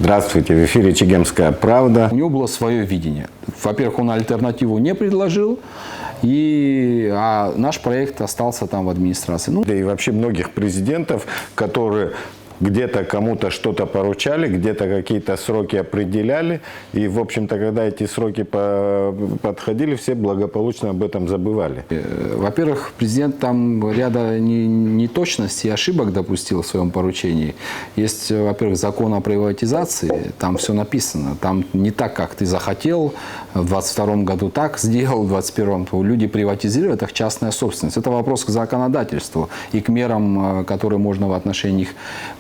Здравствуйте, в эфире «Чегемская правда». У него было свое видение. Во-первых, он альтернативу не предложил, а наш проект остался там в администрации. Да и вообще многих президентов, которые где-то кому-то что-то поручали, где-то какие-то сроки определяли. И, в общем-то, когда эти сроки подходили, все благополучно об этом забывали. Во-первых, президент там ряда неточностей и ошибок допустил в своем поручении. Есть, во-первых, закон о приватизации, там все написано. Там не так, как ты захотел, в 2022 году так сделал, в 2021 люди приватизируют, это частная собственность. Это вопрос к законодательству и к мерам, которые можно в отношении них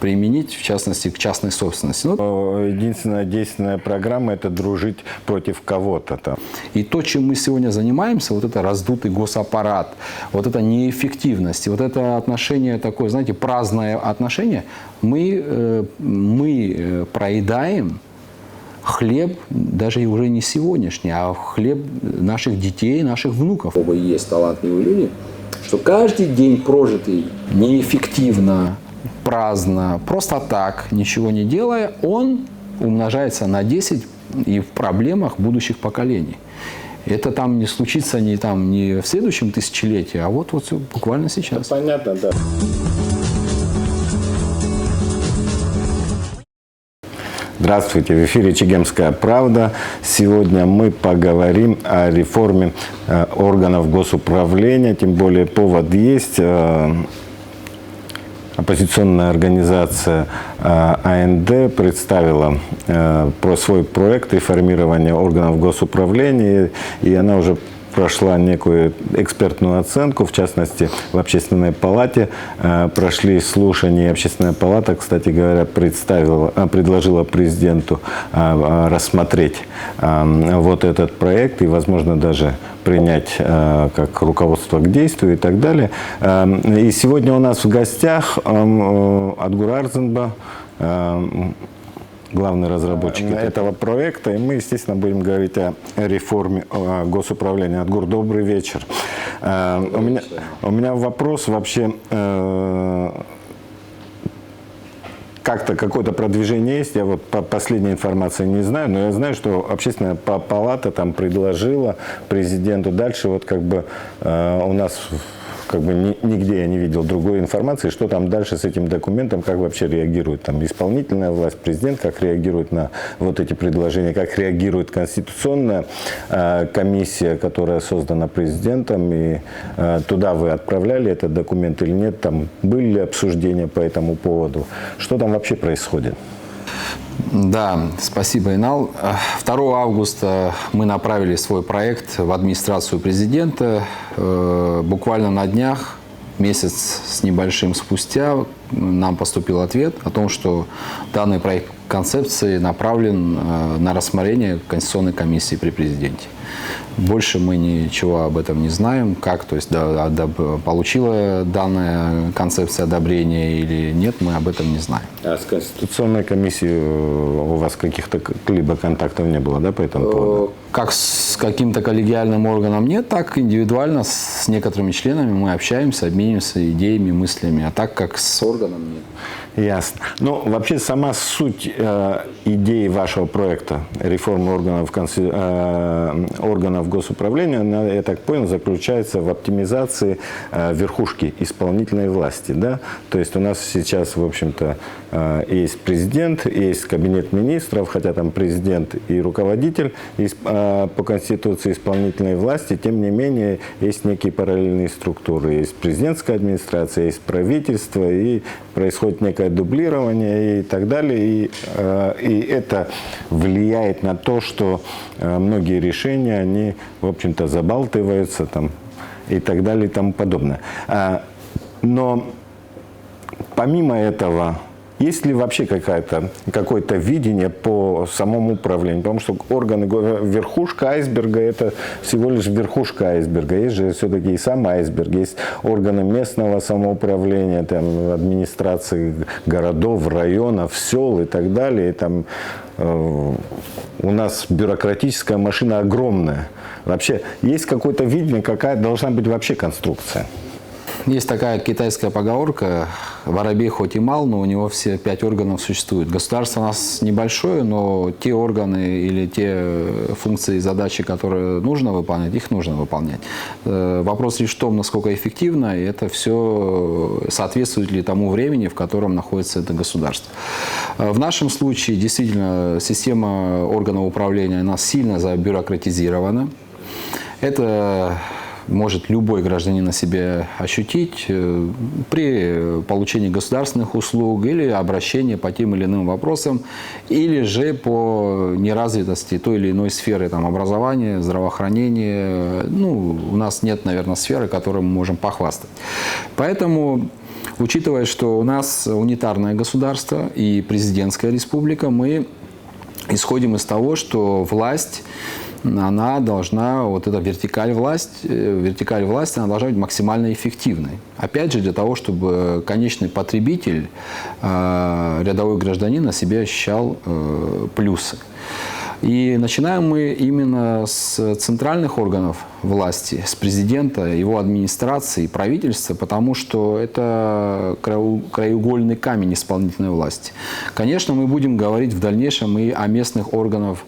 применить, в частности, к частной собственности. Единственная действенная программа – это дружить против кого-то там. И то, чем мы сегодня занимаемся, вот это раздутый госаппарат, вот это неэффективность, вот это отношение такое, знаете, праздное отношение, мы проедаем хлеб даже и уже не сегодняшний, а хлеб наших детей, наших внуков. Есть талантливые люди, что каждый день прожитый неэффективно, праздно, просто так, ничего не делая, он умножается на 10 и в проблемах будущих поколений. Это там не случится не в следующем тысячелетии, а вот буквально сейчас. Это понятно, да. Здравствуйте, в эфире «Чегемская правда». Сегодня мы поговорим о реформе органов госуправления, тем более повод есть. Оппозиционная организация АНД представила свой проект реформирования органов госуправления, и она уже прошла некую экспертную оценку, в частности, в Общественной палате прошли слушания. Общественная палата, кстати говоря, предложила президенту рассмотреть вот этот проект и, возможно, даже принять как руководство к действию и так далее. И сегодня у нас в гостях Адгур Арзынба, главный разработчик этого проекта. И мы, естественно, будем говорить о реформе госуправления. Адгур, добрый вечер. У меня вопрос вообще. Как-то какое-то продвижение есть, я вот по последней информации не знаю, но я знаю, что Общественная палата там предложила президенту. Дальше у нас нигде я не видел другой информации, что там дальше с этим документом, как вообще реагирует там исполнительная власть, президент, как реагирует на вот эти предложения, как реагирует конституционная комиссия, которая создана президентом, и туда вы отправляли этот документ или нет, там были ли обсуждения по этому поводу, что там вообще происходит? Да, спасибо, Инал. 2 августа мы направили свой проект в администрацию президента. Буквально на днях, месяц с небольшим спустя, нам поступил ответ о том, что данный проект концепции направлен на рассмотрение Конституционной комиссии при президенте. Больше мы ничего об этом не знаем, получила данная концепция одобрения или нет, мы об этом не знаем. А с Конституционной комиссией у вас каких-то либо контактов не было, да, по этому поводу? Как с каким-то коллегиальным органом нет, так индивидуально с некоторыми членами мы общаемся, обмениваемся идеями, мыслями, а так как с органом нет. Ясно. Ну, вообще сама суть идеи вашего проекта реформы органов госуправления, она, я так понял, заключается в оптимизации верхушки исполнительной власти, да? То есть у нас сейчас, в общем-то, есть президент, есть кабинет министров, хотя там президент и руководитель по Конституции исполнительной власти, тем не менее, есть некие параллельные структуры. Есть президентская администрация, есть правительство, и происходит некое дублирование и так далее. И это влияет на то, что многие решения, они, в общем-то, забалтываются там, и так далее и тому подобное. Но помимо этого, есть ли вообще какое-то видение по самому управлению? Потому что органы, верхушка айсберга – это всего лишь верхушка айсберга. Есть же все-таки и сам айсберг. Есть органы местного самоуправления, там, администрации городов, районов, сел и так далее. И там, у нас бюрократическая машина огромная. Вообще, есть какое-то видение, какая должна быть вообще конструкция? Есть такая китайская поговорка: воробей хоть и мал, но у него все 5 органов существуют. Государство у нас небольшое, но те органы или те функции и задачи, которые нужно выполнять, их нужно выполнять. Вопрос лишь в том, насколько эффективно, и это все соответствует ли тому времени, в котором находится это государство. В нашем случае действительно система органов управления у нас сильно забюрократизирована. Это может любой гражданин на себе ощутить при получении государственных услуг или обращении по тем или иным вопросам, или же по неразвитости той или иной сферы там, образования, здравоохранения. Ну, у нас нет, наверное, сферы, которой мы можем похвастать. Поэтому, учитывая, что у нас унитарное государство и президентская республика, мы исходим из того, что власть, она должна, вот эта вертикаль власти, она должна быть максимально эффективной. Опять же, для того, чтобы конечный потребитель, рядовой гражданин на себе ощущал плюсы. И начинаем мы именно с центральных органов власти, с президента, его администрации, правительства, потому что это краеугольный камень исполнительной власти. Конечно, мы будем говорить в дальнейшем и о местных органах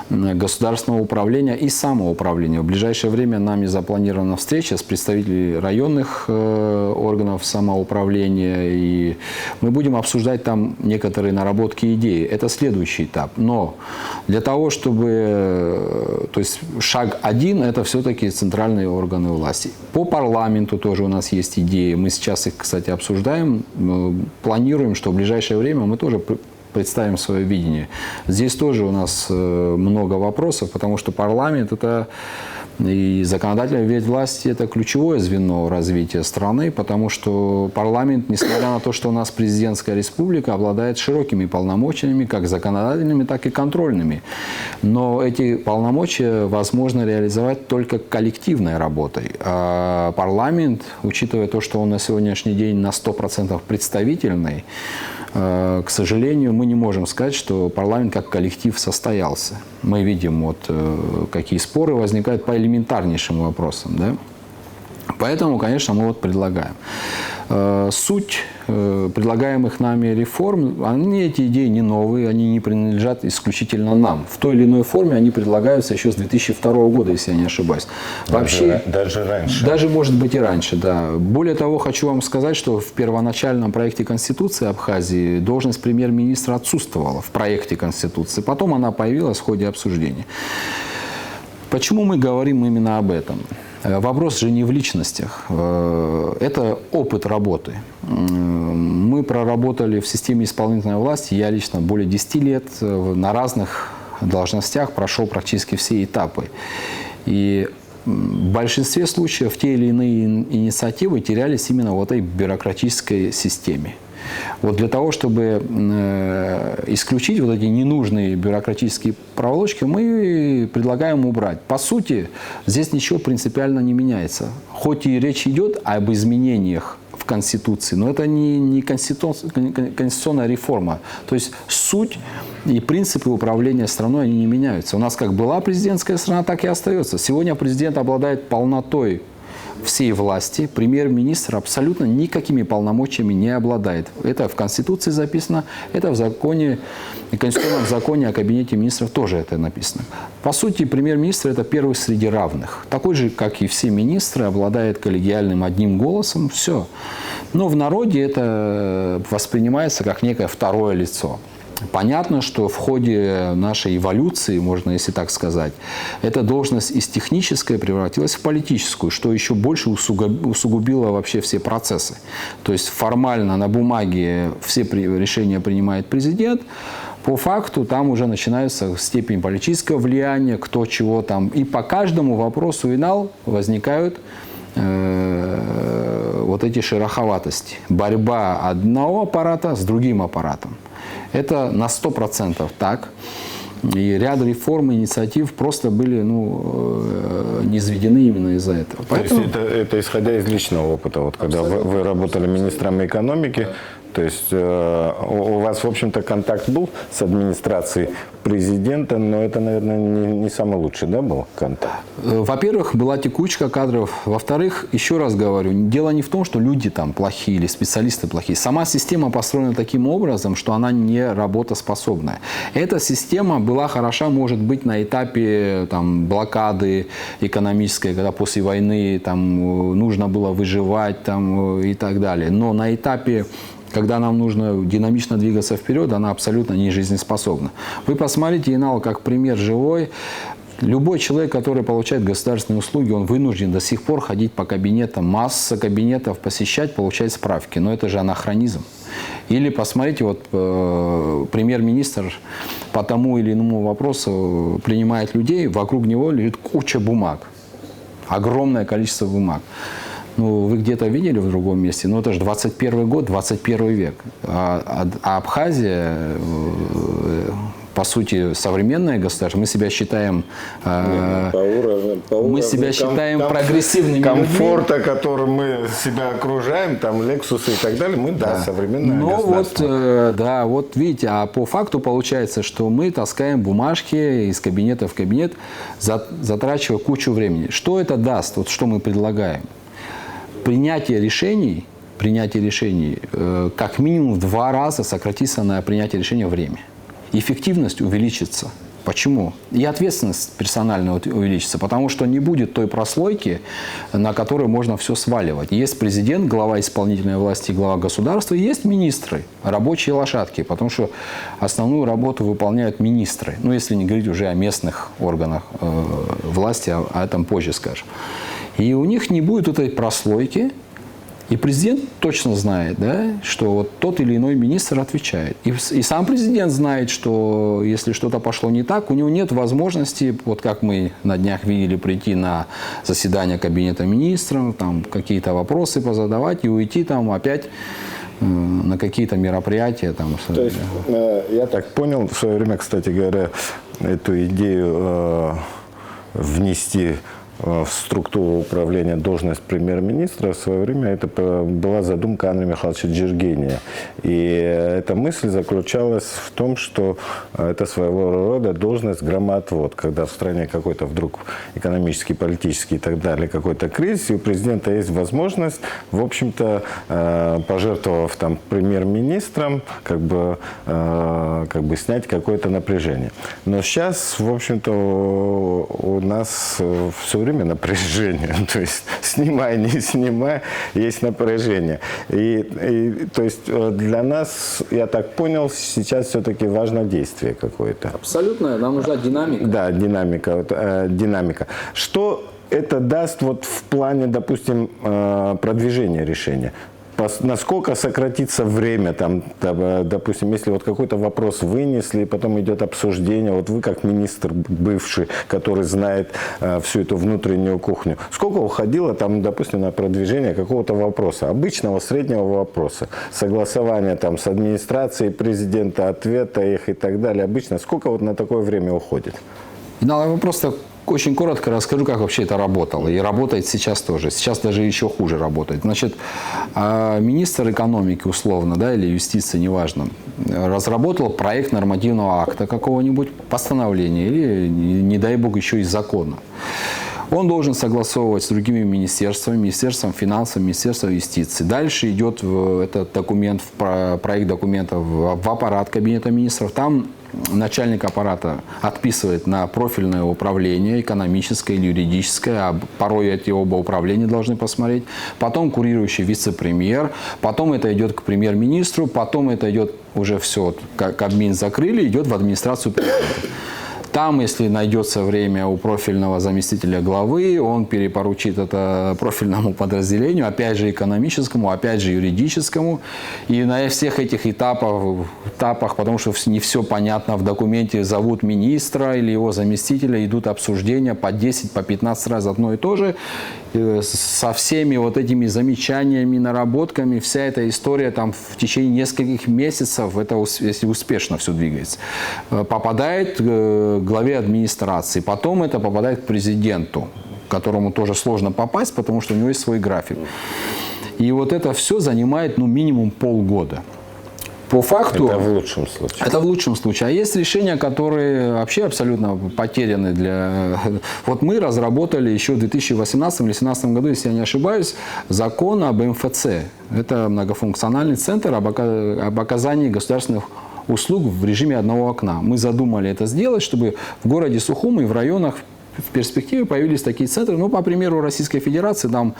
государственного управления и самоуправления. В ближайшее время нами запланирована встреча с представителями районных органов самоуправления, и мы будем обсуждать там некоторые наработки и идеи. Это следующий этап. Но для того, чтобы... То есть шаг один – это все-таки центральные органы власти. По парламенту тоже у нас есть идеи. Мы сейчас их, кстати, обсуждаем. Планируем, что в ближайшее время мы тоже представим свое видение. Здесь тоже у нас много вопросов, потому что парламент – это и законодательная ветвь власти – это ключевое звено развития страны, потому что парламент, несмотря на то, что у нас президентская республика, обладает широкими полномочиями, как законодательными, так и контрольными. Но эти полномочия возможно реализовать только коллективной работой. А парламент, учитывая то, что он на сегодняшний день на 100% представительный, к сожалению, мы не можем сказать, что парламент как коллектив состоялся. Мы видим, вот, какие споры возникают по элементарнейшим вопросам. Да? Поэтому, конечно, мы вот предлагаем. Суть предлагаемых нами реформ, эти идеи не новые, они не принадлежат исключительно нам. В той или иной форме они предлагаются еще с 2002 года, если я не ошибаюсь. Вообще, даже раньше. Даже, может быть, и раньше, да. Более того, хочу вам сказать, что в первоначальном проекте Конституции Абхазии должность премьер-министра отсутствовала в проекте Конституции. Потом она появилась в ходе обсуждения. Почему мы говорим именно об этом? Вопрос же не в личностях. Это опыт работы. Мы проработали в системе исполнительной власти, я лично более 10 лет на разных должностях прошел практически все этапы. И в большинстве случаев те или иные инициативы терялись именно в этой бюрократической системе. Вот для того, чтобы исключить вот эти ненужные бюрократические проволочки, мы предлагаем убрать. По сути, здесь ничего принципиально не меняется. Хоть и речь идет об изменениях в Конституции, но это не конституционная реформа. То есть суть и принципы управления страной, они не меняются. У нас как была президентская страна, так и остается. Сегодня президент обладает полнотой всей власти, премьер-министр абсолютно никакими полномочиями не обладает. Это в Конституции записано, это в законе, в Конституционном законе о Кабинете министров тоже это написано. По сути, премьер-министр – это первый среди равных. Такой же, как и все министры, обладает коллегиальным одним голосом, все. Но в народе это воспринимается как некое второе лицо. Понятно, что в ходе нашей эволюции, можно если так сказать, эта должность из технической превратилась в политическую, что еще больше усугубило вообще все процессы. То есть формально на бумаге все решения принимает президент, по факту там уже начинается степень политического влияния, кто чего там. И по каждому вопросу финал возникают вот эти шероховатости. Борьба одного аппарата с другим аппаратом. Это на 100% так. И ряд реформ, инициатив просто были не заведены именно из-за этого. Поэтому... То есть это исходя из личного опыта. Вот, когда вы работали министром экономики, то есть у вас, в общем-то, контакт был с администрацией президента, но это, наверное, не самый лучший, да, был кандидат? Во-первых, была текучка кадров. Во-вторых, еще раз говорю, дело не в том, что люди там плохие или специалисты плохие. Сама система построена таким образом, что она не работоспособная. Эта система была хороша, может быть, на этапе там, блокады экономической, когда после войны там, нужно было выживать там, и так далее. Но на этапе, когда нам нужно динамично двигаться вперед, она абсолютно не жизнеспособна. Вы посмотрите, Инал, как пример живой. Любой человек, который получает государственные услуги, он вынужден до сих пор ходить по кабинетам, масса кабинетов посещать, получать справки. Но это же анахронизм. Или посмотрите, вот премьер-министр по тому или иному вопросу принимает людей, вокруг него лежит куча бумаг, огромное количество бумаг. Ну, вы где-то видели в другом месте? Ну, это же 21 год, 21 век. А Абхазия, по сути, современное государство. Мы себя считаем, считаем прогрессивными комфорта, которым мы себя окружаем, там, Лексусы и так далее, мы, да, современное государство. Вот видите, а по факту получается, что мы таскаем бумажки из кабинета в кабинет, затрачивая кучу времени. Что это даст? Вот что мы предлагаем? Принятие решений как минимум в 2 раза сократится на принятие решения время. Эффективность увеличится. Почему? И ответственность персональная увеличится, потому что не будет той прослойки, на которую можно все сваливать. Есть президент, глава исполнительной власти, глава государства, и есть министры, рабочие лошадки, потому что основную работу выполняют министры. Ну, если не говорить уже о местных органах власти, о этом позже скажем. И у них не будет этой прослойки, и президент точно знает, да, что вот тот или иной министр отвечает. И сам президент знает, что если что-то пошло не так, у него нет возможности, вот как мы на днях видели, прийти на заседание кабинета министров, там какие-то вопросы позадавать и уйти там опять на какие-то мероприятия. Там. То есть, я так понял, в свое время, кстати говоря, эту идею внести в структуру управления должность премьер-министра, в свое время это была задумка Андрея Михайловича Джиргения. И эта мысль заключалась в том, что это своего рода должность громоотвод, когда в стране какой-то вдруг экономический, политический и так далее какой-то кризис, и у президента есть возможность, в общем-то, пожертвовав там премьер-министром, как бы снять какое-то напряжение. Но сейчас, в общем-то, у нас все время напряжение, то есть снимай, не снимай, есть напряжение. И то есть для нас, я так понял, сейчас все-таки важно действие какое-то. Абсолютно, нам нужна динамика. Да, динамика. Что это даст вот в плане, допустим, продвижения решения? Насколько сократится время, там, допустим, если вот какой-то вопрос вынесли, потом идет обсуждение, вот вы как министр бывший, который знает всю эту внутреннюю кухню, сколько уходило там, допустим, на продвижение какого-то вопроса, обычного среднего вопроса, согласование там с администрацией президента, ответа их и так далее, обычно, сколько вот на такое время уходит? Я просто очень коротко расскажу, как вообще это работало. И работает сейчас тоже. Сейчас даже еще хуже работает. Значит, министр экономики, условно, да, или юстиции, неважно, разработал проект нормативного акта какого-нибудь, постановления, или, не дай бог, еще и закона. Он должен согласовывать с другими министерствами, Министерством финансов, Министерством юстиции. Дальше идет этот документ, проект документов в аппарат Кабинета министров. Там начальник аппарата отписывает на профильное управление, экономическое или юридическое, а порой эти оба управления должны посмотреть. Потом курирующий вице-премьер, потом это идет к премьер-министру, потом это идет уже все, Кабмин закрыли, идет в администрацию президента. Там, если найдется время у профильного заместителя главы, он перепоручит это профильному подразделению, опять же экономическому, опять же юридическому. И на всех этих этапах, потому что не все понятно, в документе зовут министра или его заместителя, идут обсуждения по 10, по 15 раз одно и то же. Со всеми вот этими замечаниями, наработками, вся эта история там в течение нескольких месяцев, это если успешно все двигается, попадает к главе администрации, потом это попадает к президенту, к которому тоже сложно попасть, потому что у него есть свой график. И вот это все занимает, ну, минимум полгода. По факту... Это в лучшем случае. Это в лучшем случае. А есть решения, которые вообще абсолютно потеряны для... Вот мы разработали еще в 2018 или 2017 году, если я не ошибаюсь, закон об МФЦ. Это многофункциональный центр об оказании государственных услуг в режиме одного окна. Мы задумали это сделать, чтобы в городе Сухум и в районах в перспективе появились такие центры. Ну, по примеру Российской Федерации, там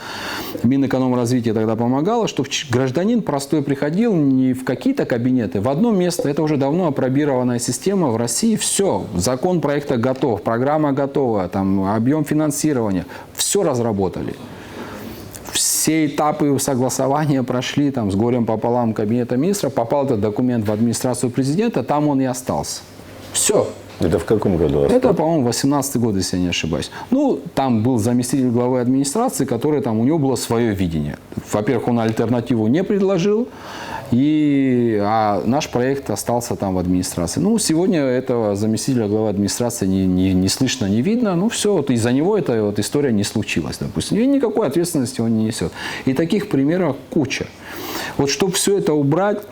Минэкономразвития тогда помогало, чтобы гражданин простой приходил не в какие-то кабинеты, в одно место. Это уже давно опробированная система в России. Все, закон проекта готов, программа готова, там, объем финансирования. Все разработали. Все этапы согласования прошли там, с горем пополам Кабинета министров. Попал этот документ в администрацию президента, там он и остался. Все. Это в каком году? Это, по-моему, 18-й год, если я не ошибаюсь. Ну, там был заместитель главы администрации, который там, у него было свое видение. Во-первых, он альтернативу не предложил, а наш проект остался там в администрации. Ну, сегодня этого заместителя главы администрации не слышно, не видно. Ну, все, вот из-за него эта вот история не случилась, допустим. И никакой ответственности он не несет. И таких примеров куча. Вот чтобы все это убрать,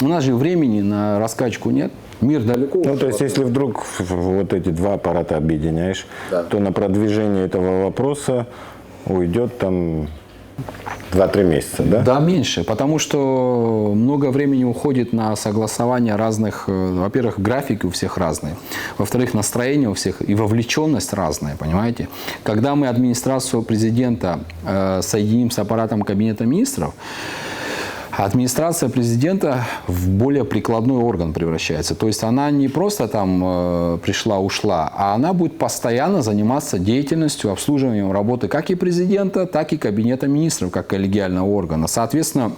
у нас же времени на раскачку нет. Мир далеко. Ну, то есть, если вдруг вот эти два аппарата объединяешь, да, то на продвижение этого вопроса уйдет там 2-3 месяца, да? Да, меньше, потому что много времени уходит на согласование разных, во-первых, графики у всех разные, во-вторых, настроение у всех и вовлеченность разная, понимаете? Когда мы администрацию президента соединим с аппаратом Кабинета министров, администрация президента в более прикладной орган превращается. То есть она не просто там пришла-ушла, а она будет постоянно заниматься деятельностью, обслуживанием работы как и президента, так и Кабинета министров, как коллегиального органа. Соответственно,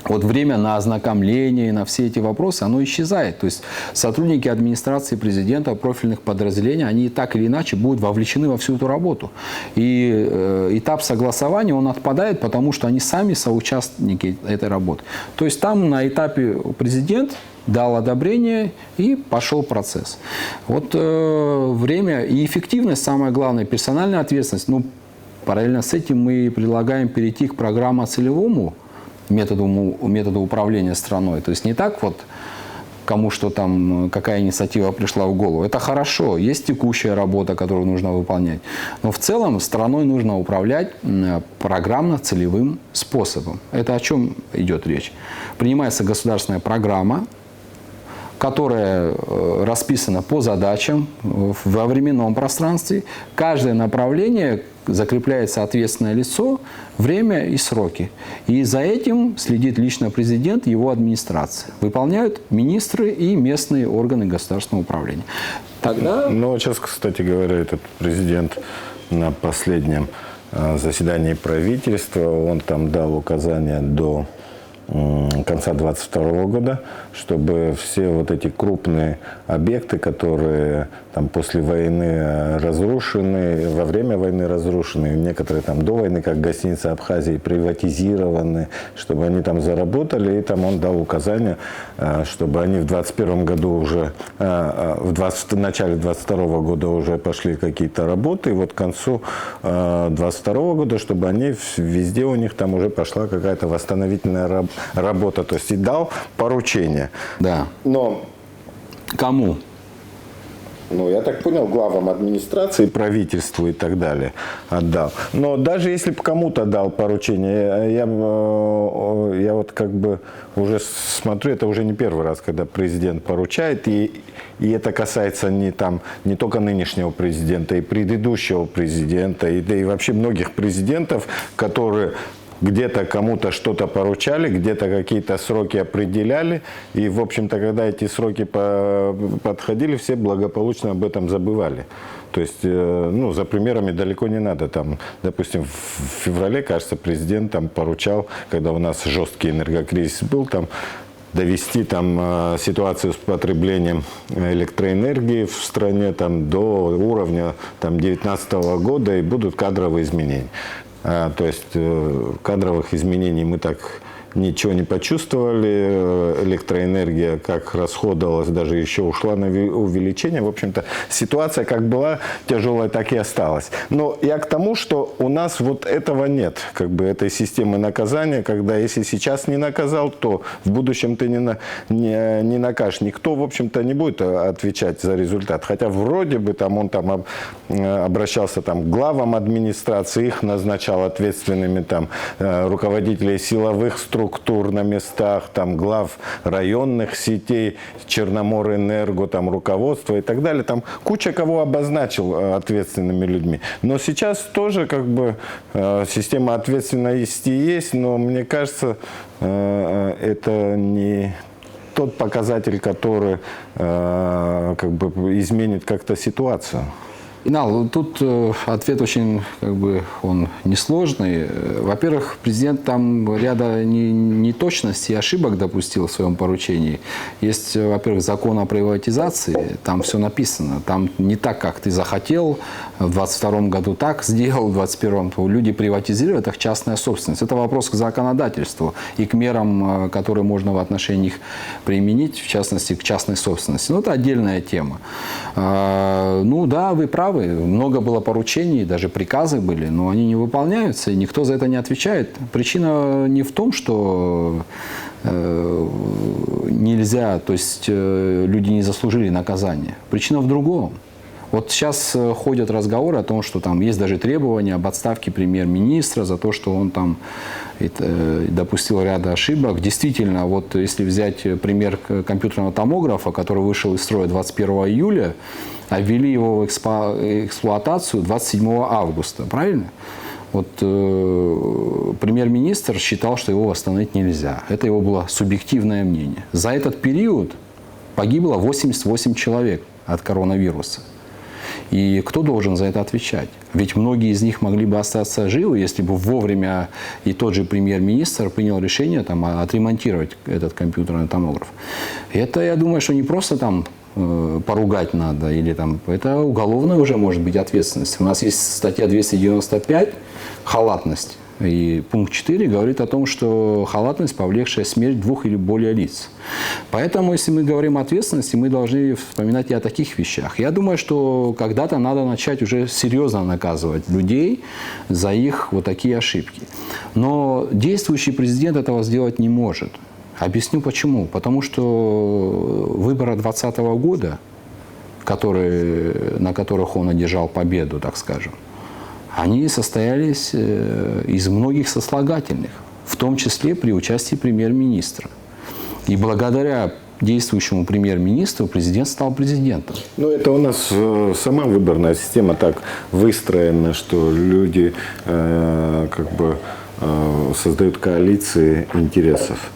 вот время на ознакомление, на все эти вопросы, оно исчезает. То есть сотрудники администрации президента, профильных подразделений, они так или иначе будут вовлечены во всю эту работу. И этап согласования, он отпадает, потому что они сами соучастники этой работы. То есть там на этапе президент дал одобрение и пошел процесс. Вот время и эффективность, самое главное, персональная ответственность. Ну, параллельно с этим мы предлагаем перейти к программно-целевому методу управления страной. То есть не так вот, кому что там, какая инициатива пришла в голову. Это хорошо, есть текущая работа, которую нужно выполнять. Но в целом страной нужно управлять программно-целевым способом. Это о чем идет речь? Принимается государственная программа, которая расписана по задачам во временном пространстве. Каждое направление закрепляется ответственное лицо, время и сроки. И за этим следит лично президент и его администрация. Выполняют министры и местные органы государственного управления. Тогда... Ну, вот сейчас, кстати говоря, этот президент на последнем заседании правительства, он там дал указания до конца 2022 года, чтобы все вот эти крупные объекты, которые там после войны разрушены, во время войны разрушены, некоторые там до войны, как гостиница Абхазии, приватизированы, чтобы они там заработали, и там он дал указания, чтобы они в 2021 году уже, в начале 2022 года уже пошли какие-то работы, и вот к концу 2022 года, чтобы они везде у них там уже пошла какая-то восстановительная работа, то есть и дал поручение. Да. Но кому? Ну, я так понял, главам администрации, правительству и так далее отдал. Но даже если бы кому-то дал поручение, я вот как бы уже смотрю, это уже не первый раз, когда президент поручает, и это касается не только нынешнего президента, и предыдущего президента, и вообще многих президентов, которые где-то кому-то что-то поручали, где-то какие-то сроки определяли. И, в общем-то, когда эти сроки подходили, все благополучно об этом забывали. То есть, ну, за примерами далеко не надо. Там, допустим, в феврале, кажется, президент там поручал, когда у нас жесткий энергокризис был, там, довести там ситуацию с потреблением электроэнергии в стране там, до уровня 2019 года, и будут кадровые изменения. То есть кадровых изменений мы так ничего не почувствовали, электроэнергия как расходовалась, даже еще ушла на увеличение. В общем-то, ситуация как была тяжелая, так и осталась. Но я к тому, что у нас вот этого нет, как бы этой системы наказания, когда если сейчас не наказал, то в будущем ты не накажешь. Никто, в общем-то, не будет отвечать за результат. Хотя вроде бы там он там обращался там, к главам администрации, их назначал ответственными там, руководителей силовых структур на местах, там, глав районных сетей, Черноморэнерго, там, руководство и так далее. Там куча кого обозначил ответственными людьми. Но сейчас тоже как бы система ответственности есть, но мне кажется, это не тот показатель, который как бы изменит как-то ситуацию. Инал, тут ответ очень, как бы, он несложный. Во-первых, президент там ряда неточностей и ошибок допустил в своем поручении. Есть, во-первых, закон о приватизации, там все написано. Там не так, как ты захотел, в 2022 году так сделал, в 2021 люди приватизируют, их частная собственность. Это вопрос к законодательству и к мерам, которые можно в отношении них применить, в частности, к частной собственности. Но это отдельная тема. Ну да, вы правы. Много было поручений, даже приказы были, но они не выполняются, и никто за это не отвечает. Причина не в том, что нельзя, то есть люди не заслужили наказания. Причина в другом. Вот сейчас ходят разговоры о том, что там есть даже требования об отставке премьер-министра за то, что он там допустил ряд ошибок. Действительно, вот если взять пример компьютерного томографа, который вышел из строя 21 июля, а ввели его в эксплуатацию 27 августа, правильно? Вот премьер-министр считал, что его восстановить нельзя. Это его было субъективное мнение. За этот период погибло 88 человек от коронавируса. И кто должен за это отвечать? Ведь многие из них могли бы остаться живы, если бы вовремя и тот же премьер-министр принял решение там, отремонтировать этот компьютерный томограф. Это, я думаю, что не просто там поругать надо, или там, это уголовная уже может быть ответственность. У нас есть статья 295 «Халатность». И пункт 4 говорит о том, что халатность, повлекшая смерть 2 или более лиц. Поэтому, если мы говорим о ответственности, мы должны вспоминать и о таких вещах. Я думаю, что когда-то надо начать уже серьезно наказывать людей за их вот такие ошибки. Но действующий президент этого сделать не может. Объясню почему. Потому что выборы 2020 года, на которых он одержал победу, так скажем, они состоялись из многих сослагательных, в том числе при участии премьер-министра. И благодаря действующему премьер-министру президент стал президентом. Ну, это у нас сама выборная система так выстроена, что люди как бы создают коалиции интересов.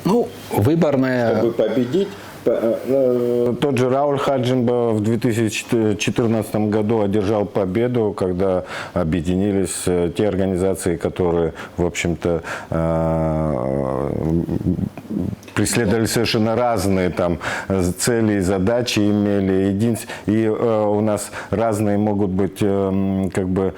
Ну, выборная... Чтобы победить. Тот же Рауль Хаджимба в 2014 году одержал победу, когда объединились те организации, которые, в общем-то, преследовали совершенно разные там цели и задачи, имели и у нас разные могут быть как бы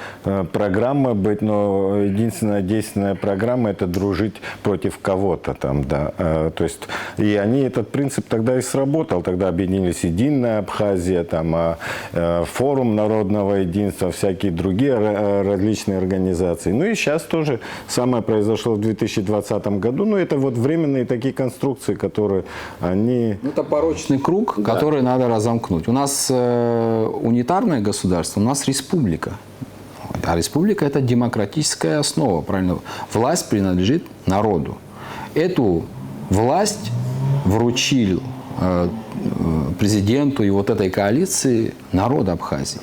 программы быть, но единственная действенная программа — это дружить против кого-то там, да. То есть и они этот принцип тогда и сработал. Тогда объединились Единая Абхазия, там, Форум народного единства, всякие другие различные организации. Ну и сейчас тоже самое произошло в 2020 году. Ну это вот временные такие конструкции, которые они... Это порочный круг, да, который надо разомкнуть. У нас унитарное государство, у нас республика. А республика — это демократическая основа, правильно? Власть принадлежит народу. Эту власть вручил президенту и вот этой коалиции народ Абхазии.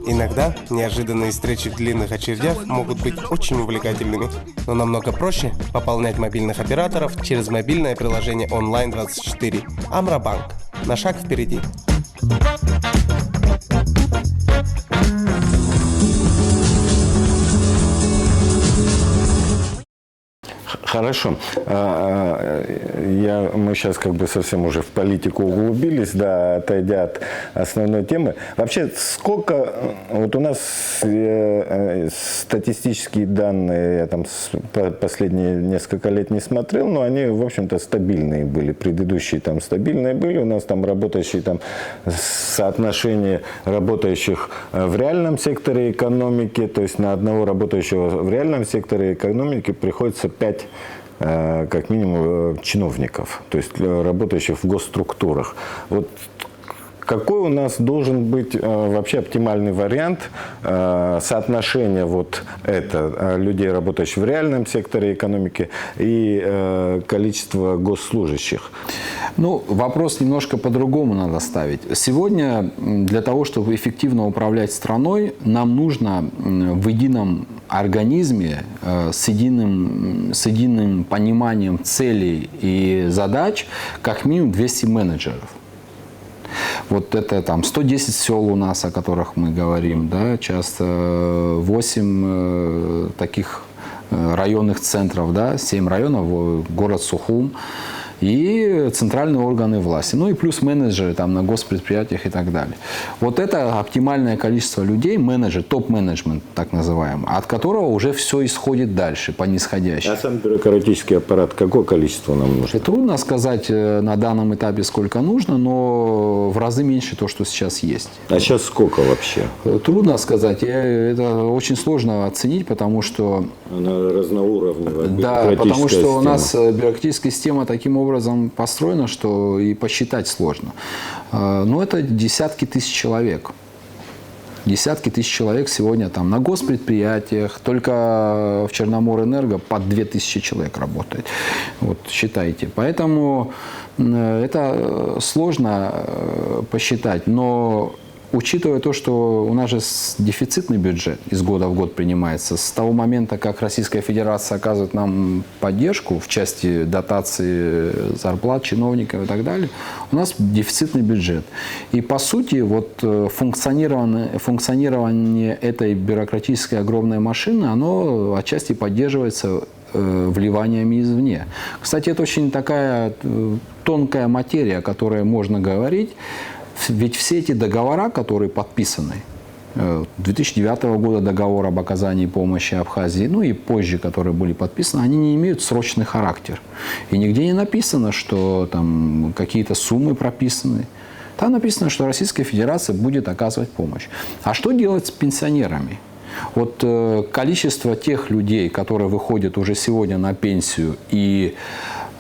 Иногда неожиданные встречи в длинных очередях могут быть очень увлекательными, но намного проще пополнять мобильных операторов через мобильное приложение Онлайн-24 Амробанк. На шаг впереди. Хорошо. Мы сейчас как бы совсем уже в политику углубились, да, отойдя от основной темы. Вообще, сколько, вот у нас статистические данные, я там последние несколько лет не смотрел, но они, в общем-то, стабильные были. Предыдущие там стабильные были. У нас там работающие, там соотношение работающих в реальном секторе экономики, то есть на одного работающего в реальном секторе экономики приходится 5 как минимум чиновников, то есть работающих в госструктурах. Вот какой у нас должен быть вообще оптимальный вариант соотношения вот это людей, работающих в реальном секторе экономики, и количество госслужащих? Ну, вопрос немножко по-другому надо ставить. Сегодня для того, чтобы эффективно управлять страной, нам нужно в едином организме с единым пониманием целей и задач как минимум 200 менеджеров. Вот это там 110 сел у нас, о которых мы говорим, да, часто 8 таких районных центров, да, 7 районов, город Сухум, и центральные органы власти, ну и плюс менеджеры там на госпредприятиях и так далее. Вот это оптимальное количество людей, менеджер, топ-менеджмент так называемый, от которого уже все исходит дальше по нисходящей. А сам бюрократический аппарат, какое количество нам нужно? Трудно сказать на данном этапе, сколько нужно, но в разы меньше то, что сейчас есть. А сейчас сколько вообще? Трудно сказать. Это очень сложно оценить, потому что... Она разноуровневая. Да, потому что у нас бюрократическая система таким образом построена, что и посчитать сложно. Но это десятки тысяч человек. Десятки тысяч человек сегодня там на госпредприятиях, только в Черноморэнерго под 2000 человек работает. Вот считайте. Поэтому это сложно посчитать, но учитывая то, что у нас же дефицитный бюджет из года в год принимается, с того момента, как Российская Федерация оказывает нам поддержку в части дотации зарплат чиновников и так далее, у нас дефицитный бюджет. И по сути вот функционирование этой бюрократической огромной машины, оно отчасти поддерживается вливаниями извне. Кстати, это очень такая тонкая материя, о которой можно говорить. Ведь все эти договора, которые подписаны, 2009 года договор об оказании помощи Абхазии, ну и позже, которые были подписаны, они не имеют срочный характер. И нигде не написано, что там какие-то суммы прописаны. Там написано, что Российская Федерация будет оказывать помощь. А что делать с пенсионерами? Вот количество тех людей, которые выходят уже сегодня на пенсию и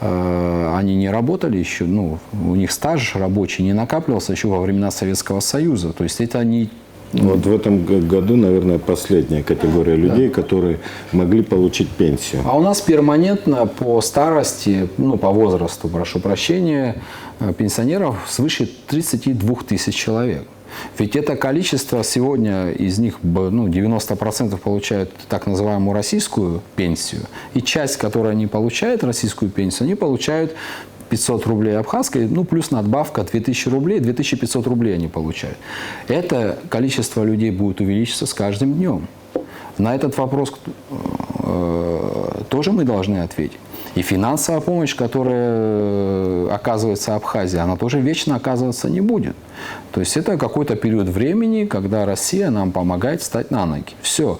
они не работали еще, ну, у них стаж рабочий не накапливался еще во времена Советского Союза. То есть это они... Вот в этом году, наверное, последняя категория людей, которые могли получить пенсию. А у нас перманентно по старости, ну, по возрасту, прошу прощения, пенсионеров свыше 32 тысяч человек. Ведь это количество сегодня, из них 90% получают так называемую российскую пенсию. И часть, которая не получает российскую пенсию, они получают 500 рублей абхазской, ну плюс надбавка 2000 рублей, 2500 рублей они получают. Это количество людей будет увеличиваться с каждым днем. На этот вопрос тоже мы должны ответить. И финансовая помощь, которая оказывается Абхазии, она тоже вечно оказываться не будет. То есть это какой-то период времени, когда Россия нам помогает встать на ноги. Все.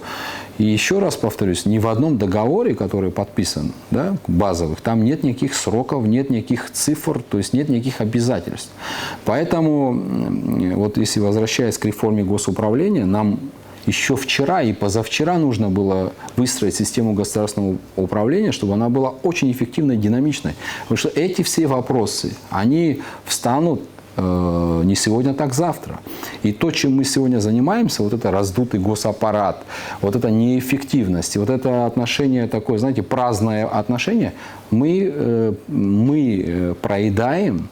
И еще раз повторюсь, ни в одном договоре, который подписан, да, базовых, там нет никаких сроков, нет никаких цифр, то есть нет никаких обязательств. Поэтому, вот если возвращаясь к реформе госуправления, нам еще вчера и позавчера нужно было выстроить систему государственного управления, чтобы она была очень эффективной и динамичной. Потому что эти все вопросы, они встанут не сегодня, так завтра. И то, чем мы сегодня занимаемся, вот это раздутый госаппарат, вот эта неэффективность, вот это отношение такое, знаете, праздное отношение, мы проедаем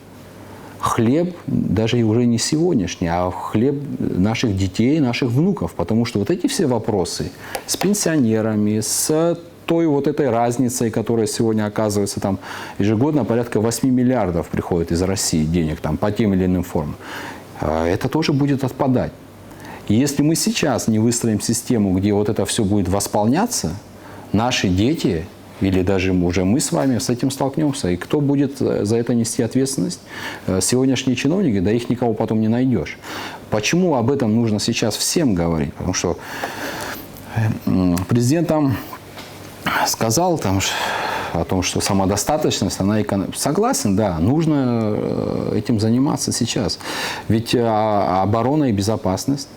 хлеб даже и уже не сегодняшний, а хлеб наших детей, наших внуков. Потому что вот эти все вопросы с пенсионерами, с той вот этой разницей, которая сегодня оказывается там ежегодно порядка 8 миллиардов приходит из России денег там по тем или иным формам, это тоже будет отпадать. И если мы сейчас не выстроим систему, где вот это все будет восполняться, наши дети или даже уже мы с вами с этим столкнемся. И кто будет за это нести ответственность? Сегодняшние чиновники, да их никого потом не найдешь. Почему об этом нужно сейчас всем говорить? Потому что президент там сказал о том, что самодостаточность, она согласен, да, нужно этим заниматься сейчас. Ведь оборона и безопасность.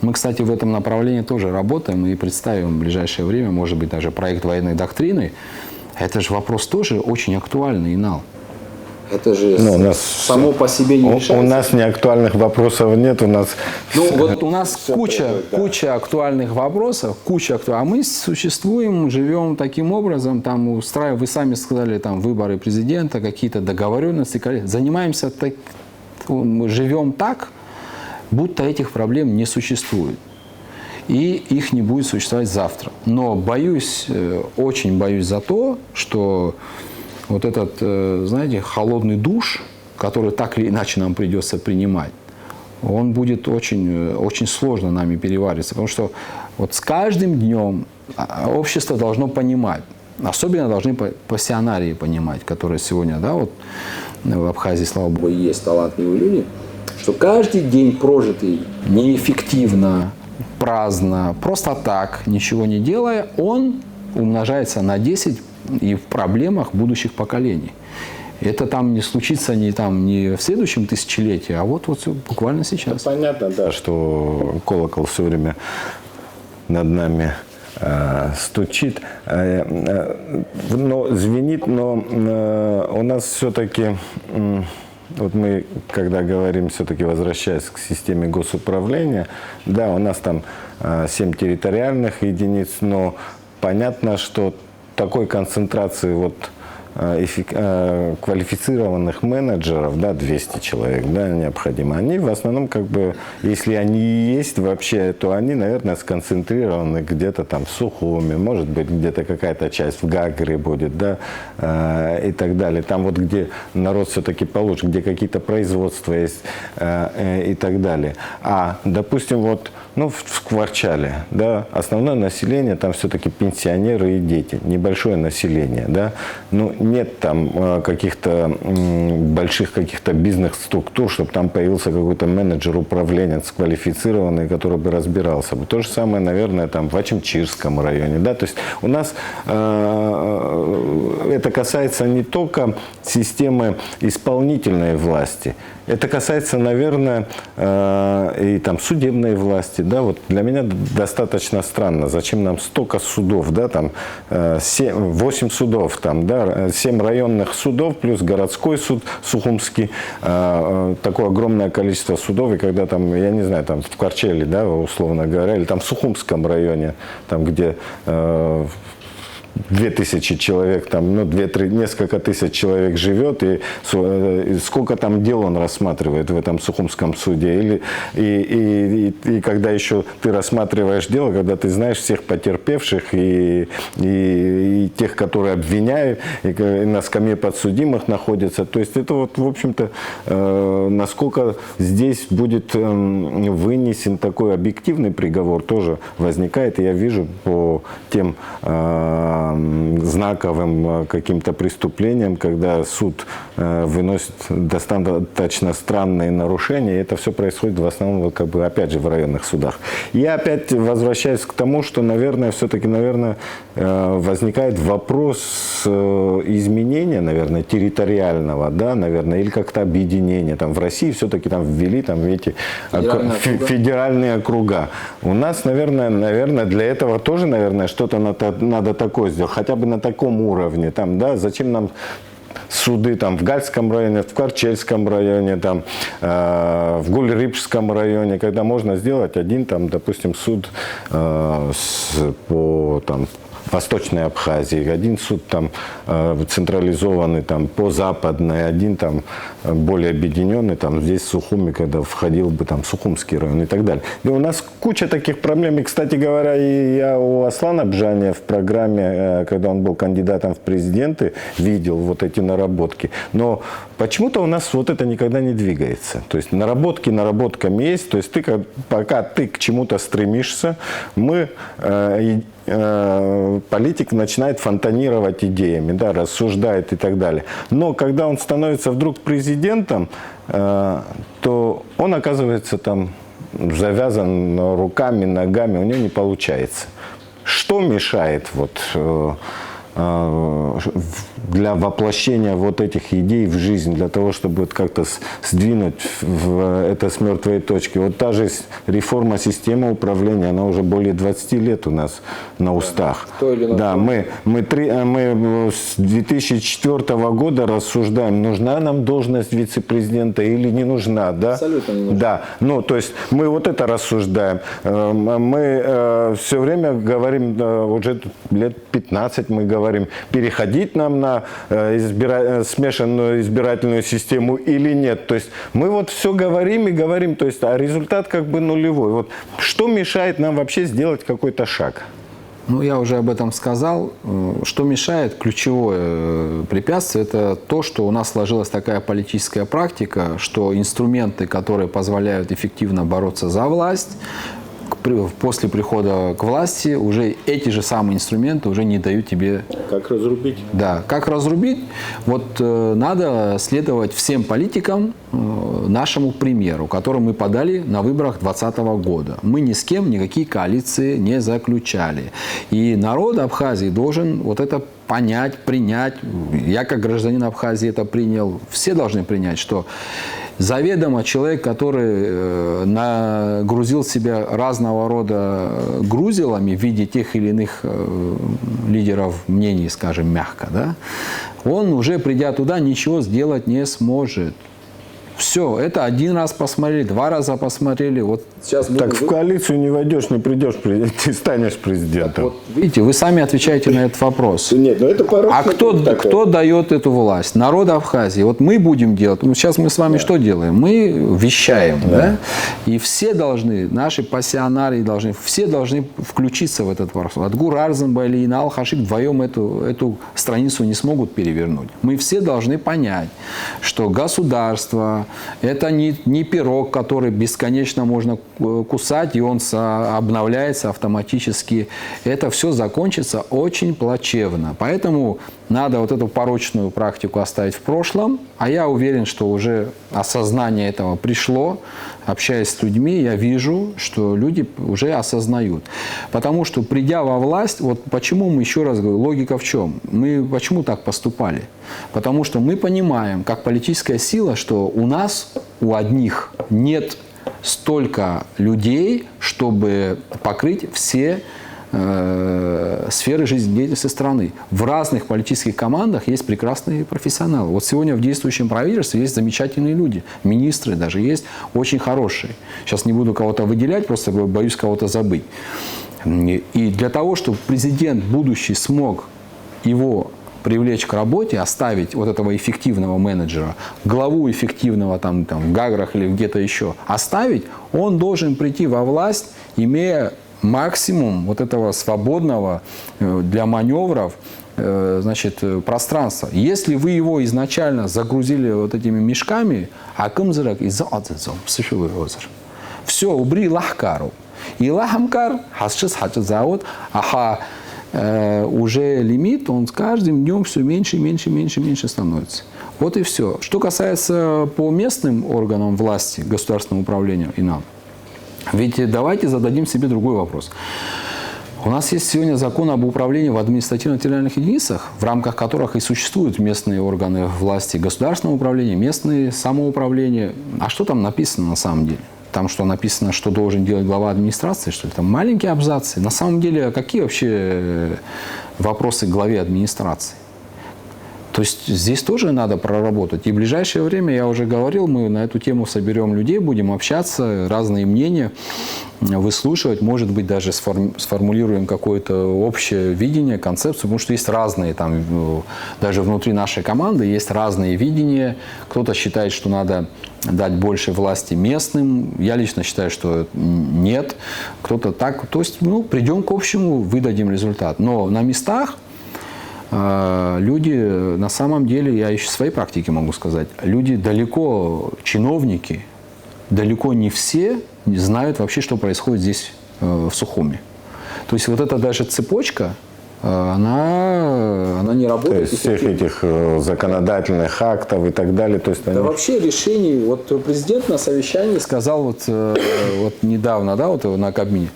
Мы, кстати, в этом направлении тоже работаем и представим в ближайшее время, может быть, даже проект военной доктрины. Это же вопрос тоже очень актуальный, Инал. Это же у нас само по себе не решается. У нас неактуальных вопросов нет, у нас... Ну, вот у нас куча актуальных вопросов, а мы существуем, живем таким образом, там устраиваем, вы сами сказали, там выборы президента, какие-то договоренности, занимаемся мы живем так, будто этих проблем не существует. И их не будет существовать завтра. Но боюсь, очень боюсь за то, что вот этот, знаете, холодный душ, который так или иначе нам придется принимать, он будет очень, очень сложно нами перевариваться. Потому что вот с каждым днем общество должно понимать, особенно должны пассионарии понимать, которые сегодня, да, вот в Абхазии, слава богу, есть талантливые люди, что каждый день прожитый неэффективно, праздно, просто так, ничего не делая, он умножается на 10 и в проблемах будущих поколений. Это там не случится не в следующем тысячелетии, а вот буквально сейчас. Понятно, да, что колокол все время над нами стучит, но звенит, но у нас все-таки, вот мы, когда говорим, все-таки возвращаясь к системе госуправления, да, у нас там 7 территориальных единиц, но понятно, что такой концентрации квалифицированных менеджеров, да, 200 человек, да, необходимо. Они в основном, как бы, если они и есть вообще, то они, наверное, сконцентрированы где-то там в Сухуми, может быть, где-то какая-то часть в Гагре будет, да, и так далее. Там вот, где народ все-таки получше, где какие-то производства есть и так далее. А, допустим, вот, в Кварчале, да, основное население там все-таки пенсионеры и дети, небольшое население, да, нет там каких-то больших каких-то бизнес-структур, чтобы там появился какой-то менеджер, управленец квалифицированный, который бы разбирался. То же самое, наверное, там в Ачимчирском районе, да, то есть у нас это касается не только системы исполнительной власти, это касается, наверное, и там судебной власти, да, вот для меня достаточно странно, зачем нам столько судов, да, там 8 судов, там, да, 7 районных судов плюс городской суд Сухумский, такое огромное количество судов, и когда там, я не знаю, там в Кварчале, да, условно говоря, или там в Сухумском районе, там где 2000 человек, там, несколько тысяч человек живет, и сколько там дел он рассматривает в этом Сухумском суде. И когда еще ты рассматриваешь дело, когда ты знаешь всех потерпевших и тех, которые обвиняют, и на скамье подсудимых находятся. То есть это вот, в общем-то, насколько здесь будет вынесен такой объективный приговор, тоже возникает. И я вижу по тем знаковым каким-то преступлениям, когда суд выносит достаточно странные нарушения, и это все происходит в основном, как бы, опять же, в районных судах. Я опять возвращаюсь к тому, что, наверное, все-таки, возникает вопрос изменения, наверное, территориального, да, наверное, или как-то объединения. Там в России все-таки там ввели там эти федеральные округа. У нас, наверное, для этого тоже, наверное, что-то надо такое сделать, хотя бы на таком уровне. Там, да, зачем нам суды там в Гальском районе, в Кварчельском районе, там, в Гуль-Рипском районе, когда можно сделать один, там, допустим, суд по там, Восточной Абхазии, один суд там централизованный там по Западной, один там более объединенный, там здесь Сухуми, когда входил бы там Сухумский район и так далее. И у нас куча таких проблем. И, кстати говоря, и я у Аслана Бжания в программе, когда он был кандидатом в президенты, видел вот эти наработки. Но почему-то у нас вот это никогда не двигается. То есть наработками есть. То есть пока ты к чему-то стремишься, мы политик начинает фонтанировать идеями, да, рассуждает и так далее. Но когда он становится вдруг президентом, то он оказывается там завязан руками, ногами, у него не получается. Что мешает для воплощения вот этих идей в жизнь, для того, чтобы как-то сдвинуть это с мертвой точки? Вот та же реформа системы управления, она уже более 20 лет у нас на устах. Да, мы с 2004 года рассуждаем, нужна нам должность вице-президента или не нужна. Да? Абсолютно не нужна. Да, ну, то есть мы вот это рассуждаем. Мы все время говорим, уже лет 15 мы говорим, переходить нам на смешанную избирательную систему или нет. То есть мы вот все говорим и говорим, то есть, а результат как бы нулевой. Вот что мешает нам вообще сделать какой-то шаг? Ну, я уже об этом сказал. Что мешает, ключевое препятствие, это то, что у нас сложилась такая политическая практика, что инструменты, которые позволяют эффективно бороться за власть, после прихода к власти уже эти же самые инструменты уже не дают тебе... Как разрубить? Да, как разрубить? Вот надо следовать всем политикам нашему примеру, который мы подали на выборах 2020 года. Мы ни с кем никакие коалиции не заключали. И народ Абхазии должен вот это понять, принять. Я как гражданин Абхазии это принял. Все должны принять, что заведомо человек, который нагрузил себя разного рода грузилами в виде тех или иных лидеров мнений, скажем, мягко, да, он уже, придя туда, ничего сделать не сможет. Все, это один раз посмотрели, два раза посмотрели. Вот сейчас так в коалицию не войдешь, не придешь, ты станешь президентом. Вот, видите, вы сами отвечаете на этот вопрос. Нет, ну это А кто дает эту власть? Народ Абхазии. Вот мы будем делать. Сейчас мы с вами что делаем? Мы вещаем, да? И все должны, наши пассионарии должны, все должны включиться в этот вопрос. Адгур Арзанбай и Инал Хашик вдвоем эту страницу не смогут перевернуть. Мы все должны понять, что государство это не пирог, который бесконечно можно кусать, и он обновляется автоматически. Это все закончится очень плачевно. Поэтому надо вот эту порочную практику оставить в прошлом. А я уверен, что уже осознание этого пришло. Общаясь с людьми, я вижу, что люди уже осознают. Потому что, придя во власть, вот почему мы, еще раз говорю, логика в чем? Мы почему так поступали? Потому что мы понимаем, как политическая сила, что у нас, у одних, нет столько людей, чтобы покрыть все сферы жизнедеятельности страны. В разных политических командах есть прекрасные профессионалы. Вот сегодня в действующем правительстве есть замечательные люди. Министры даже есть очень хорошие. Сейчас не буду кого-то выделять, просто боюсь кого-то забыть. И для того, чтобы президент будущий смог его привлечь к работе, оставить вот этого эффективного менеджера, главу эффективного там в Гаграх или где-то еще, оставить, он должен прийти во власть, имея максимум вот этого свободного для маневров пространства. Если вы его изначально загрузили вот этими мешками, все, убри лахкару. И лахамкар, завод, уже лимит, он с каждым днем все меньше, меньше, меньше, меньше становится. Вот и все. Что касается по местным органам власти, государственному управлению и нам, ведь давайте зададим себе другой вопрос. У нас есть сегодня закон об управлении в административно-территориальных единицах, в рамках которых и существуют местные органы власти государственного управления, местные самоуправления. А что там написано на самом деле? Там что написано, что должен делать глава администрации, что ли? Там маленькие абзацы. На самом деле, какие вообще вопросы к главе администрации? То есть здесь тоже надо проработать. И в ближайшее время, я уже говорил, мы на эту тему соберем людей, будем общаться, разные мнения выслушивать. Может быть, даже сформулируем какое-то общее видение, концепцию, потому что есть разные, там, даже внутри нашей команды есть разные видения. Кто-то считает, что надо дать больше власти местным. Я лично считаю, что нет. Кто-то так. То есть, придем к общему, выдадим результат. Но на местах люди, на самом деле, я еще в своей практике могу сказать, люди далеко, чиновники, далеко не все знают вообще, что происходит здесь, в Сухуми. То есть вот эта даже цепочка, она не То работает. есть всех этих законодательных актов и так далее. То есть Да вообще решений, вот президент на совещании сказал вот недавно, да, вот на Кабмине,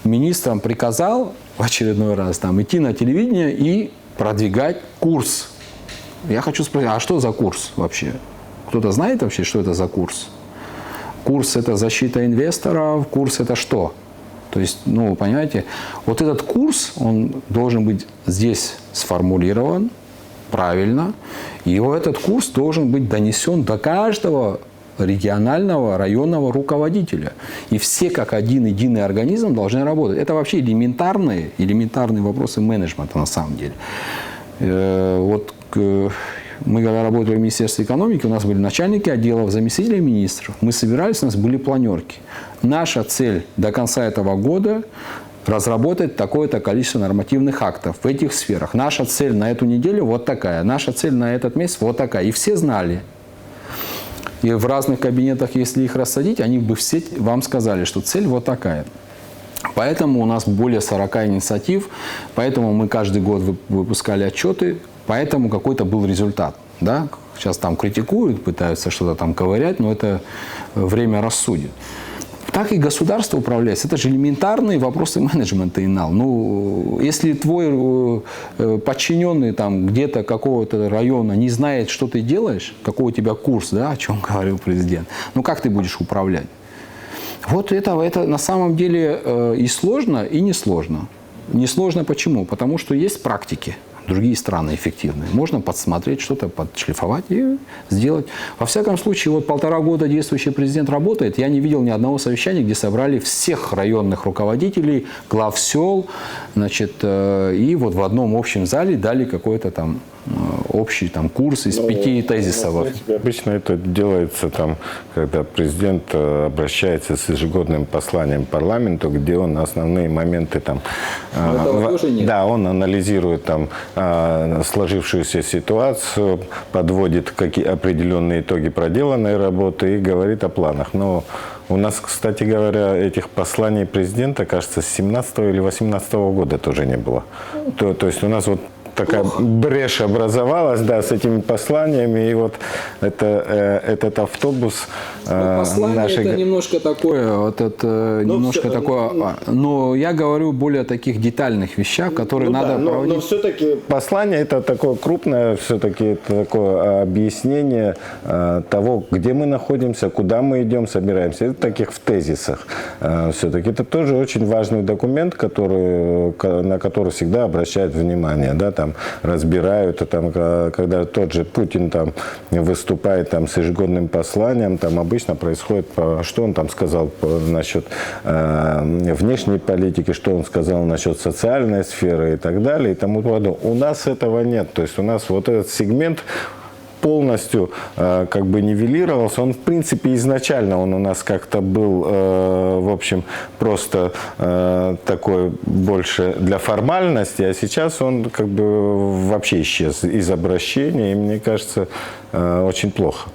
министрам приказал в очередной раз там идти на телевидение и продвигать курс. Я хочу спросить, а что за курс вообще? Кто-то знает вообще, что это за курс? Курс – это защита инвесторов, курс – это что? То есть, ну, понимаете, вот этот курс, он должен быть здесь сформулирован правильно, и этот курс должен быть донесен до каждого регионального, районного руководителя. И все как один единый организм должны работать. Это вообще элементарные вопросы менеджмента на самом деле. Вот мы когда работали в Министерстве экономики, у нас были начальники отделов, заместители министров. Мы собирались, у нас были планерки. Наша цель до конца этого года разработать такое-то количество нормативных актов в этих сферах. Наша цель на эту неделю вот такая, наша цель на этот месяц вот такая. И все знали. И в разных кабинетах, если их рассадить, они бы все вам сказали, что цель вот такая. Поэтому у нас более 40 инициатив, поэтому мы каждый год выпускали отчеты, поэтому какой-то был результат. Да? Сейчас там критикуют, пытаются что-то там ковырять, но это время рассудит. Так и государство управляется. Это же элементарные вопросы менеджмента, Инал. Ну, если твой подчиненный там где-то какого-то района не знает, что ты делаешь, какой у тебя курс, да, о чем говорил президент, ну как ты будешь управлять? Вот это на самом деле и сложно, и не сложно. Не сложно почему? Потому что есть практики. Другие страны эффективные. Можно подсмотреть, что-то подшлифовать и сделать. Во всяком случае, вот 1,5 года действующий президент работает. Я не видел ни одного совещания, где собрали всех районных руководителей, глав сел, значит, и вот в одном общем зале дали какой-то там общий там курс из 5 тезисов. Обычно это делается там, когда президент обращается с ежегодным посланием парламенту, где он основные моменты там, да, он анализирует там сложившуюся ситуацию, подводит какие определенные итоги проделанной работы и говорит о планах. Но у нас, кстати говоря, этих посланий президента, кажется, с 17 или 18 года тоже не было. То есть у нас вот такая брешь образовалась, да, с этими посланиями, и вот этот автобус послание это немножко такое, вот это немножко такое, но я говорю более таких детальных вещах, которые надо проводить. Но все-таки послание это такое крупное, все-таки это такое объяснение того, где мы находимся, куда мы идем, собираемся. Это таких в тезисах. Все-таки это тоже очень важный документ, на который всегда обращают внимание, да, там разбирают, там, когда тот же Путин там выступает там с ежегодным посланием, там обычно происходит, что он там сказал насчет внешней политики, что он сказал насчет социальной сферы и так далее и тому подобное. У нас этого нет, то есть у нас вот этот сегмент полностью как бы нивелировался. Он, в принципе, изначально он у нас как-то был, в общем, просто такой больше для формальности, а сейчас он как бы вообще исчез из обращения, и мне кажется, очень плохо.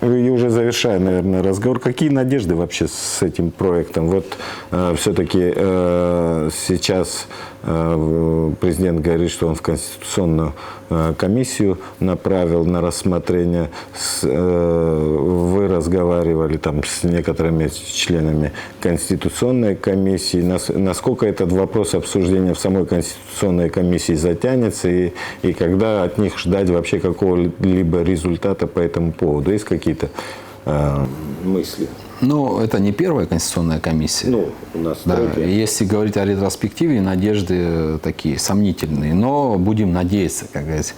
И уже завершая, наверное, разговор, какие надежды вообще с этим проектом? Вот все-таки сейчас президент говорит, что он в Конституционную комиссию направил на рассмотрение. Вы разговаривали там с некоторыми членами Конституционной комиссии. Насколько этот вопрос обсуждения в самой Конституционной комиссии затянется и когда от них ждать вообще какого-либо результата по этому поводу? Есть какие-то мысли? Ну, это не первая конституционная комиссия. Ну, у нас да. Если говорить о ретроспективе, надежды такие сомнительные. Но будем надеяться, как говорится.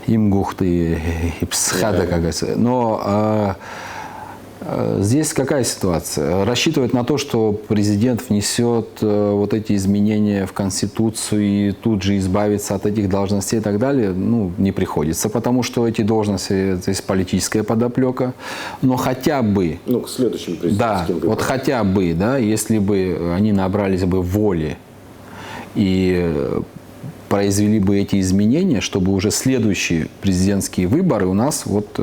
Им гухты и псхада, как говорится. Но здесь какая ситуация? Рассчитывать на то, что президент внесет вот эти изменения в Конституцию и тут же избавиться от этих должностей и так далее, ну, не приходится, потому что эти должности, здесь политическая подоплека. Но хотя бы... Ну, к следующим президентским выборам. Вот хотя бы, да, если бы они набрались бы воли и произвели бы эти изменения, чтобы уже следующие президентские выборы у нас вот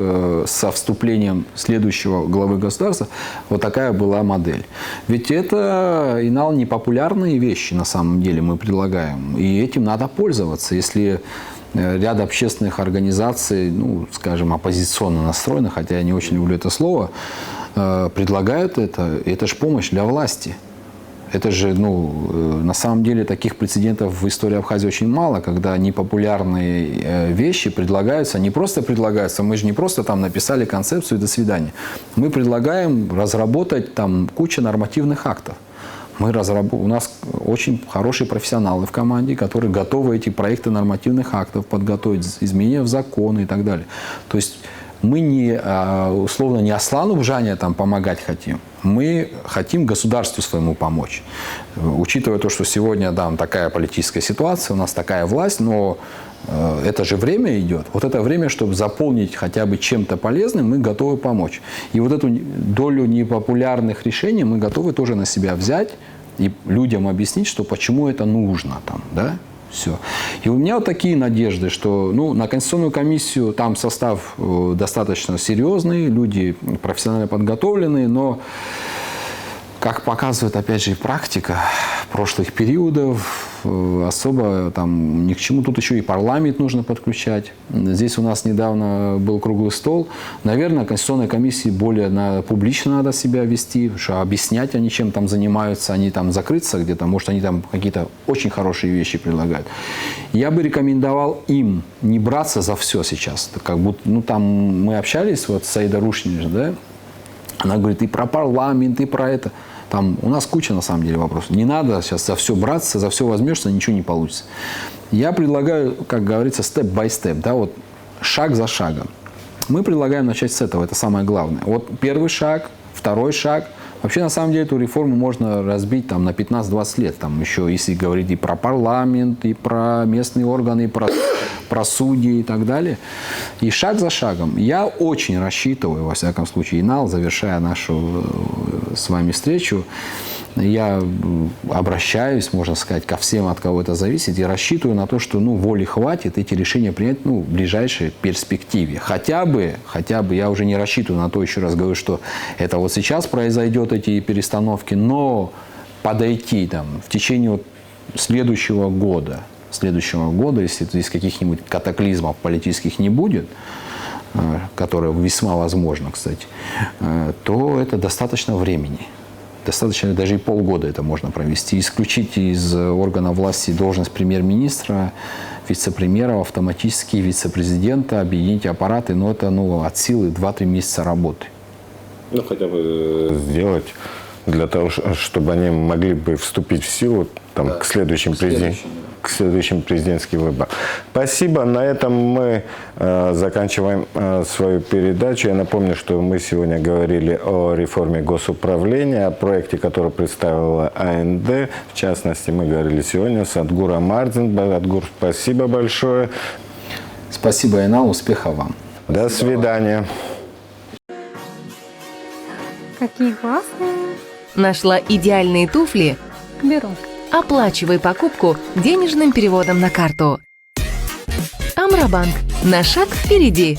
со вступлением следующего главы государства вот такая была модель. Ведь это, Инал, непопулярные вещи на самом деле мы предлагаем. И этим надо пользоваться. Если ряд общественных организаций, ну, скажем, оппозиционно настроенных, хотя я не очень люблю это слово, предлагают это же помощь для власти. Это же, ну, на самом деле таких прецедентов в истории Абхазии очень мало, когда непопулярные вещи предлагаются, не просто предлагаются, мы же не просто там написали концепцию и до свидания. Мы предлагаем разработать там кучу нормативных актов. У нас очень хорошие профессионалы в команде, которые готовы эти проекты нормативных актов подготовить, изменения в законы и так далее. То есть мы условно не Аслану Бжане там помогать хотим, мы хотим государству своему помочь. Учитывая то, что сегодня там такая политическая ситуация, у нас такая власть, но это же время идет. Вот это время, чтобы заполнить хотя бы чем-то полезным, мы готовы помочь. И вот эту долю непопулярных решений мы готовы тоже на себя взять и людям объяснить, что почему это нужно там, да? Все. И у меня вот такие надежды, что на Конституционную комиссию там состав достаточно серьезный, люди профессионально подготовленные, но, как показывает, опять же, практика прошлых периодов, особо там ни к чему. Тут еще и парламент нужно подключать. Здесь у нас недавно был круглый стол. Наверное, Конституционной комиссии более публично надо себя вести, что объяснять они, чем там занимаются, они там закрыться где-то, может, они там какие-то очень хорошие вещи предлагают. Я бы рекомендовал им не браться за все сейчас. Как будто, там мы общались, вот с Аида Рушнич, да, она говорит и про парламент, и про это. Там у нас куча, на самом деле, вопросов. Не надо сейчас за все браться, за все возьмешься, ничего не получится. Я предлагаю, как говорится, степ-бай-степ, да, вот шаг за шагом. Мы предлагаем начать с этого, это самое главное. Вот первый шаг, второй шаг. Вообще, на самом деле, эту реформу можно разбить там, на 15-20 лет. Там еще, если говорить и про парламент, и про местные органы, и про судьи и так далее. И шаг за шагом. Я очень рассчитываю, во всяком случае, Инал, завершая нашу с вами встречу, я обращаюсь, можно сказать, ко всем, от кого это зависит, и рассчитываю на то, что воли хватит эти решения принять в ближайшей перспективе. Хотя бы, я уже не рассчитываю на то, еще раз говорю, что это вот сейчас произойдет, эти перестановки, но подойти там в течение следующего года, если здесь каких-нибудь катаклизмов политических не будет, которые весьма возможно, кстати, то это достаточно времени. Достаточно даже и полгода это можно провести. Исключить из органа власти должность премьер-министра, вице-премьера, автоматически вице-президента, объединить аппараты, но это от силы 2-3 месяца работы. Хотя бы сделать для того, чтобы они могли бы вступить в силу к следующим президентским выборам. Спасибо. На этом мы заканчиваем свою передачу. Я напомню, что мы сегодня говорили о реформе госуправления, о проекте, который представила АНД. В частности, мы говорили сегодня с Адгуром Мардзин. Адгур, спасибо большое. Спасибо, Инал. Успехов вам. До свидания. Какие классные. Нашла идеальные туфли? Беру. Оплачивай покупку денежным переводом на карту. Амробанк. На шаг впереди.